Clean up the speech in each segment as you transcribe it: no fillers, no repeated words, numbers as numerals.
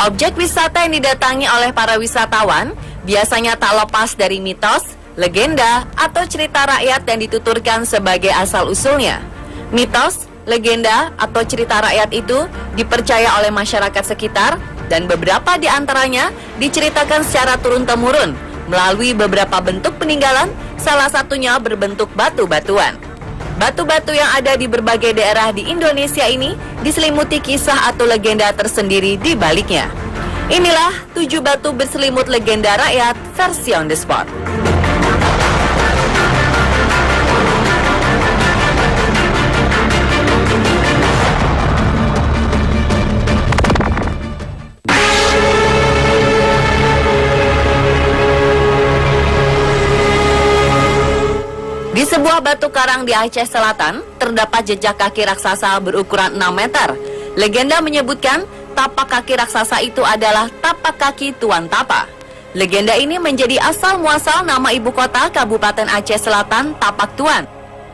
Objek wisata yang didatangi oleh para wisatawan biasanya tak lepas dari mitos, legenda, atau cerita rakyat yang dituturkan sebagai asal-usulnya. Mitos, legenda, atau cerita rakyat itu dipercaya oleh masyarakat sekitar dan beberapa di antaranya diceritakan secara turun-temurun melalui beberapa bentuk peninggalan, salah satunya berbentuk batu-batuan. Batu-batu yang ada di berbagai daerah di Indonesia ini diselimuti kisah atau legenda tersendiri di baliknya. Inilah 7 batu berselimut legenda rakyat versi on the spot. Di sebuah batu karang di Aceh Selatan, terdapat jejak kaki raksasa berukuran 6 meter. Legenda menyebutkan tapak kaki raksasa itu adalah tapak kaki Tuan Tapa. Legenda ini menjadi asal-muasal nama ibu kota Kabupaten Aceh Selatan, Tapak Tuan.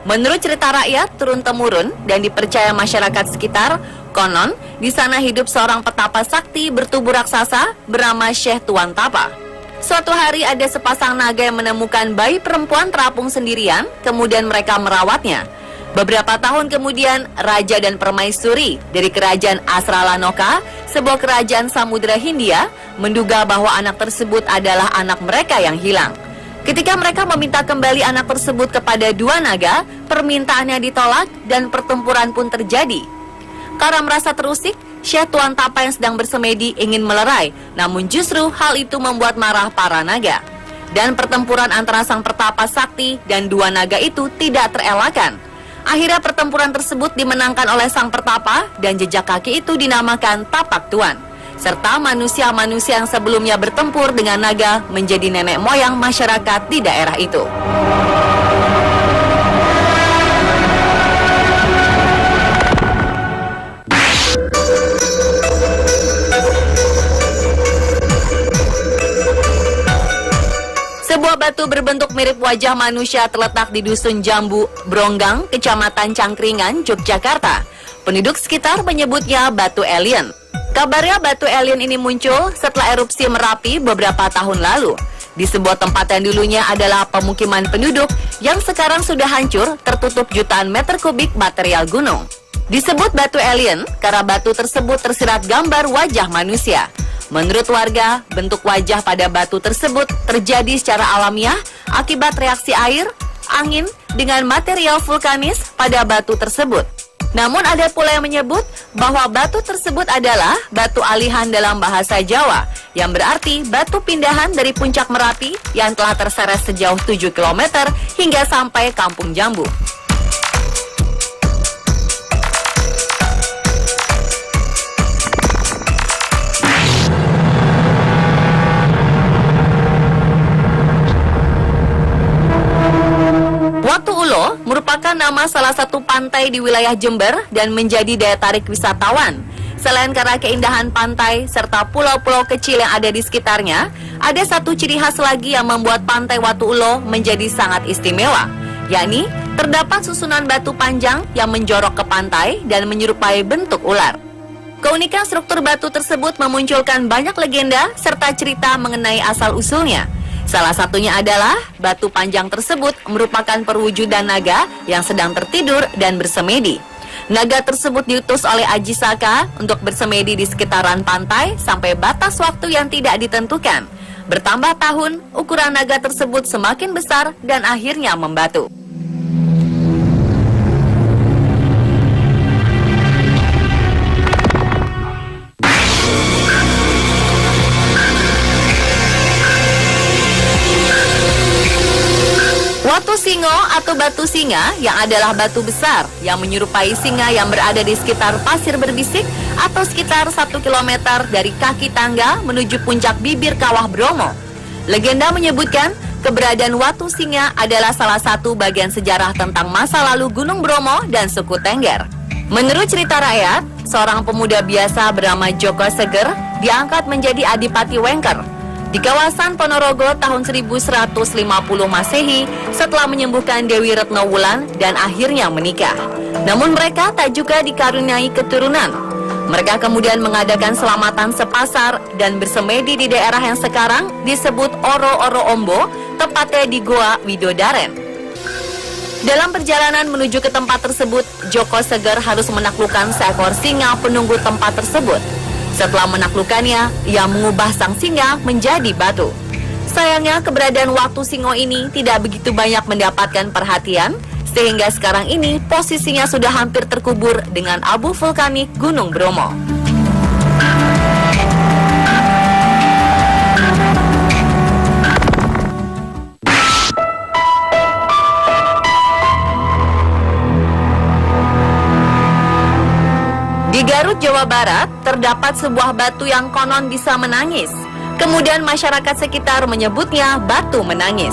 Menurut cerita rakyat turun-temurun dan dipercaya masyarakat sekitar, konon di sana hidup seorang petapa sakti bertubuh raksasa bernama Syekh Tuan Tapa. Suatu hari ada sepasang naga yang menemukan bayi perempuan terapung sendirian, kemudian mereka merawatnya. Beberapa tahun kemudian, Raja dan Permaisuri dari kerajaan Asralanoka, sebuah kerajaan Samudra Hindia, menduga bahwa anak tersebut adalah anak mereka yang hilang. Ketika mereka meminta kembali anak tersebut kepada dua naga, permintaannya ditolak dan pertempuran pun terjadi. Karena merasa terusik, Syekh Tuan Tapa yang sedang bersemedi ingin melerai, namun justru hal itu membuat marah para naga. Dan pertempuran antara sang pertapa sakti dan dua naga itu tidak terelakkan. Akhirnya pertempuran tersebut dimenangkan oleh sang pertapa dan jejak kaki itu dinamakan Tapak Tuan. Serta manusia-manusia yang sebelumnya bertempur dengan naga menjadi nenek moyang masyarakat di daerah itu. Sebuah batu berbentuk mirip wajah manusia terletak di Dusun Jambu, Bronggang, Kecamatan Cangkringan, Yogyakarta. Penduduk sekitar menyebutnya batu alien. Kabarnya batu alien ini muncul setelah erupsi Merapi beberapa tahun lalu. Di sebuah tempat yang dulunya adalah pemukiman penduduk yang sekarang sudah hancur tertutup jutaan meter kubik material gunung. Disebut batu alien karena batu tersebut tersirat gambar wajah manusia. Menurut warga, bentuk wajah pada batu tersebut terjadi secara alamiah akibat reaksi air, angin, dengan material vulkanis pada batu tersebut. Namun ada pula yang menyebut bahwa batu tersebut adalah batu alihan dalam bahasa Jawa, yang berarti batu pindahan dari puncak Merapi yang telah terseret sejauh 7 km hingga sampai Kampung Jambu. Watu Ulo merupakan nama salah satu pantai di wilayah Jember dan menjadi daya tarik wisatawan. Selain karena keindahan pantai serta pulau-pulau kecil yang ada di sekitarnya, ada satu ciri khas lagi yang membuat pantai Watu Ulo menjadi sangat istimewa, yakni terdapat susunan batu panjang yang menjorok ke pantai dan menyerupai bentuk ular. Keunikan struktur batu tersebut memunculkan banyak legenda serta cerita mengenai asal-usulnya. Salah satunya adalah batu panjang tersebut merupakan perwujudan naga yang sedang tertidur dan bersemedi. Naga tersebut diutus oleh Aji Saka untuk bersemedi di sekitaran pantai sampai batas waktu yang tidak ditentukan. Bertambah tahun, ukuran naga tersebut semakin besar dan akhirnya membatu. Watu Singo atau batu singa yang adalah batu besar yang menyerupai singa yang berada di sekitar pasir berbisik atau sekitar 1 km dari kaki tangga menuju puncak bibir kawah Bromo. Legenda menyebutkan keberadaan Watu Singa adalah salah satu bagian sejarah tentang masa lalu Gunung Bromo dan suku Tengger. Menurut cerita rakyat, seorang pemuda biasa bernama Joko Seger diangkat menjadi Adipati Wengker di kawasan Ponorogo tahun 1150 Masehi setelah menyembuhkan Dewi Retno Wulan dan akhirnya menikah. Namun mereka tak juga dikaruniai keturunan. Mereka kemudian mengadakan selamatan sepasar dan bersemedi di daerah yang sekarang disebut Oro-Oro Ombo, tepatnya di Goa Widodaren. Dalam perjalanan menuju ke tempat tersebut, Joko Seger harus menaklukkan seekor singa penunggu tempat tersebut. Setelah menaklukkannya, ia mengubah sang singa menjadi batu. Sayangnya, keberadaan Watu Singo ini tidak begitu banyak mendapatkan perhatian, sehingga sekarang ini posisinya sudah hampir terkubur dengan abu vulkanik Gunung Bromo. Di Garut, Jawa Barat, terdapat sebuah batu yang konon bisa menangis. Kemudian masyarakat sekitar menyebutnya batu menangis.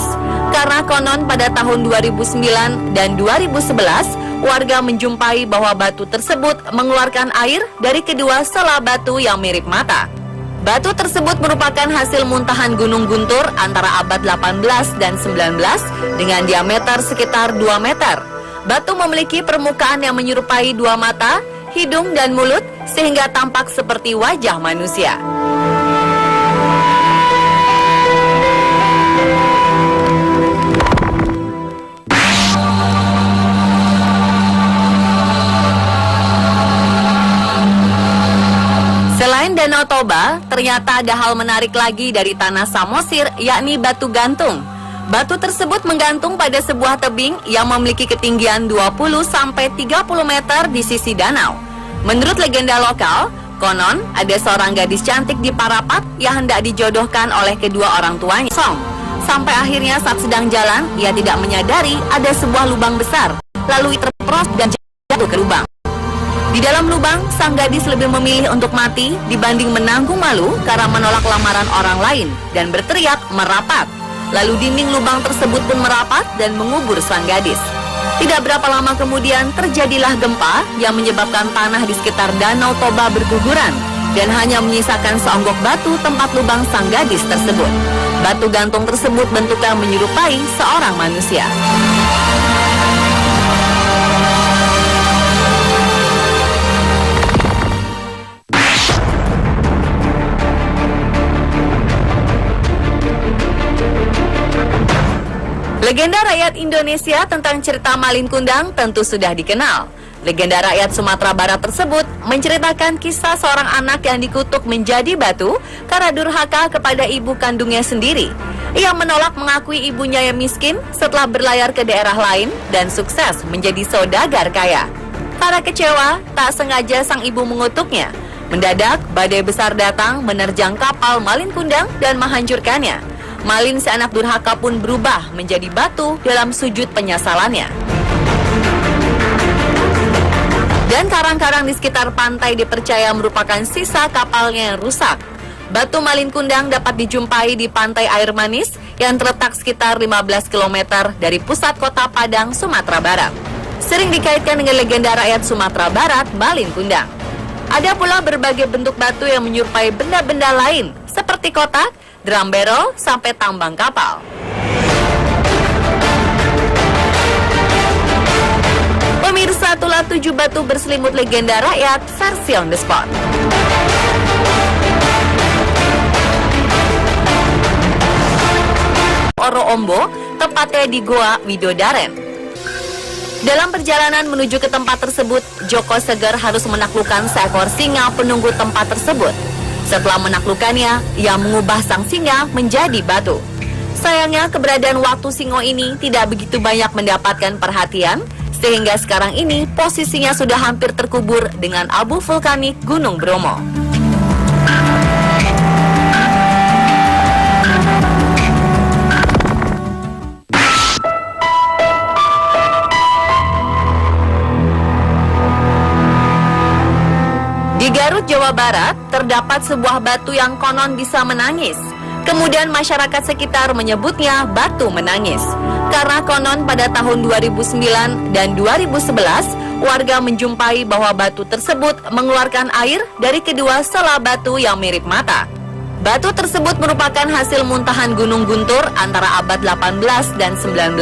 Karena konon pada tahun 2009 dan 2011, warga menjumpai bahwa batu tersebut mengeluarkan air dari kedua sela batu yang mirip mata. Batu tersebut merupakan hasil muntahan Gunung Guntur antara abad 18 dan 19 dengan diameter sekitar 2 meter. Batu memiliki permukaan yang menyerupai dua mata, hidung dan mulut sehingga tampak seperti wajah manusia. Selain Danau Toba, ternyata ada hal menarik lagi dari tanah Samosir, yakni batu gantung. Batu tersebut menggantung pada sebuah tebing yang memiliki ketinggian 20-30 meter di sisi danau. Menurut legenda lokal, konon ada seorang gadis cantik di Parapat yang hendak dijodohkan oleh kedua orang tuanya. Sampai akhirnya saat sedang jalan, ia tidak menyadari ada sebuah lubang besar, lalu ia terperosok dan jatuh ke lubang. Di dalam lubang, sang gadis lebih memilih untuk mati dibanding menanggung malu karena menolak lamaran orang lain dan berteriak merapat. Lalu dinding lubang tersebut pun merapat dan mengubur sang gadis. Tidak berapa lama kemudian terjadilah gempa yang menyebabkan tanah di sekitar Danau Toba berguguran dan hanya menyisakan seonggok batu tempat lubang sang gadis tersebut. Batu gantung tersebut bentuknya menyerupai seorang manusia. Legenda rakyat Indonesia tentang cerita Malin Kundang tentu sudah dikenal. Legenda rakyat Sumatera Barat tersebut menceritakan kisah seorang anak yang dikutuk menjadi batu karena durhaka kepada ibu kandungnya sendiri. Ia menolak mengakui ibunya yang miskin setelah berlayar ke daerah lain dan sukses menjadi saudagar kaya. Karena kecewa, tak sengaja sang ibu mengutuknya. Mendadak, badai besar datang menerjang kapal Malin Kundang dan menghancurkannya. Malin si anak durhaka pun berubah menjadi batu dalam sujud penyesalannya. Dan karang-karang di sekitar pantai dipercaya merupakan sisa kapalnya yang rusak. Batu Malin Kundang dapat dijumpai di pantai Air Manis yang terletak sekitar 15 km dari pusat kota Padang, Sumatera Barat. Sering dikaitkan dengan legenda rakyat Sumatera Barat, Malin Kundang. Ada pula berbagai bentuk batu yang menyerupai benda-benda lain seperti kotak, drum barrel, sampai tambang kapal. Pemirsa, itulah 7 batu berselimut legenda rakyat versi on the spot. Oro Ombo, tepatnya di Goa Widodaren. Dalam perjalanan menuju ke tempat tersebut, Joko Seger harus menaklukkan seekor singa penunggu tempat tersebut. Setelah menaklukkannya, ia mengubah sang singa menjadi batu. Sayangnya, keberadaan Watu Singo ini tidak begitu banyak mendapatkan perhatian, sehingga sekarang ini posisinya sudah hampir terkubur dengan abu vulkanik Gunung Bromo. Di Garut, Jawa Barat, terdapat sebuah batu yang konon bisa menangis. Kemudian masyarakat sekitar menyebutnya batu menangis. Karena konon pada tahun 2009 dan 2011, warga menjumpai bahwa batu tersebut mengeluarkan air dari kedua sela batu yang mirip mata. Batu tersebut merupakan hasil muntahan Gunung Guntur antara abad 18 dan 19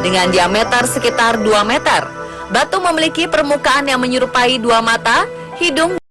dengan diameter sekitar 2 meter. Batu memiliki permukaan yang menyerupai dua mata, hidung,